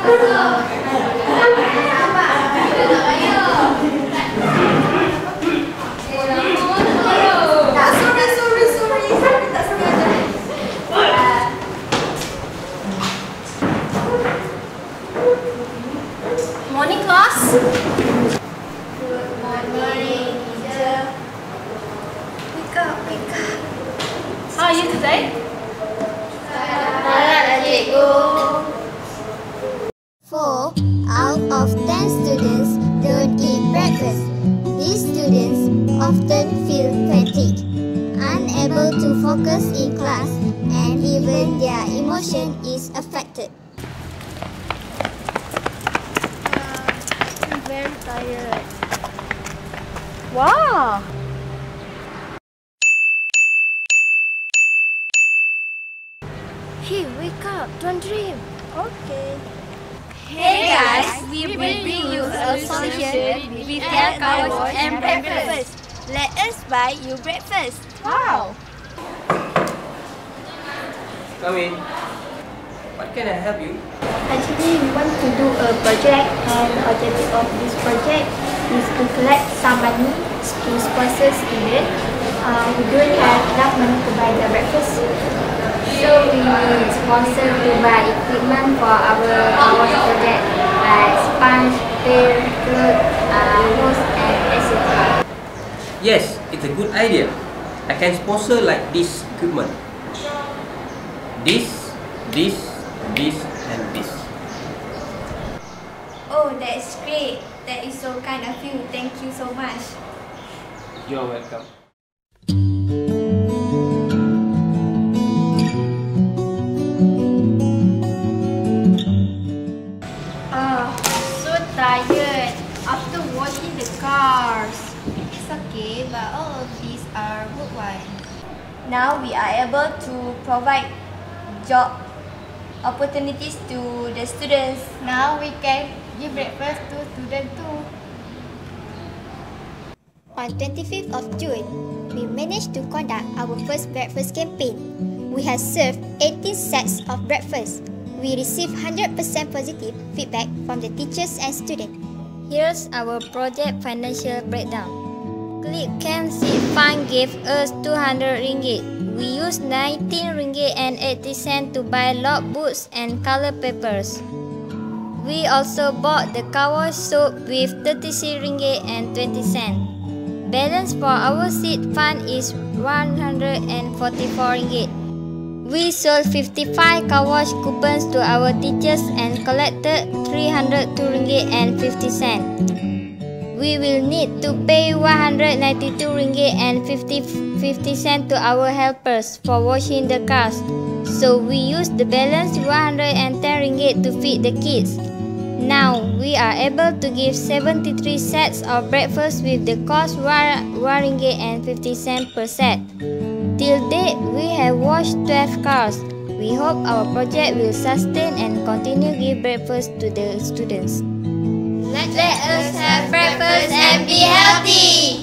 Morning, class. Good morning, teacher. Wake up, wake up. How are you today? Salam, cikgu. 4 out of 10 students don't eat breakfast. These students often feel fatigued, unable to focus in class, and even their emotion is affected. I'm very tired. Wow. Hey, wake up. Don't dream. Okay. Hey guys, we bring you a solution with hair car wash and breakfast. Let us buy you breakfast. Wow. Come in. What can I help you? Actually, we want to do a project, and the objective of this project is to collect some money to sponsor students. We don't have enough money to buy their breakfast, so we need sponsor to buy equipment for our project, like sponge, pail, cloth, hose, and etc. Yes, it's a good idea. I can sponsor like this equipment. This, and this. Oh, that's great. That is so kind of you. Thank you so much. You're welcome. So tired after washing the cars. It's okay, but all of these are worthwhile. Now we are able to provide job opportunities to the students. Now we can give breakfast to students too. On 25th of June, we managed to conduct our first breakfast campaign. We have served 18 sets of breakfast. We received 100% positive feedback from the teachers and students. Here's our project financial breakdown. Click Camp Seed Fund gave us 200 ringgit. We used 19 ringgit and 80 cents to buy logbooks and color papers. We also bought the car wash soap with 36 ringgit and 20 cents. Balance for our seed fund is 144 ringgit. We sold 55 car wash coupons to our teachers and collected 302 ringgit and 50 cents. We will need to pay 192 ringgit and 50 cents to our helpers for washing the cars. So we used the balance 110 ringgit to feed the kids. Now we are able to give 73 sets of breakfast with the cost 1 ringgit and 50 cents per set. Till date, we have washed 12 cars. We hope our project will sustain and continue give breakfast to the students. Let us have breakfast and be healthy!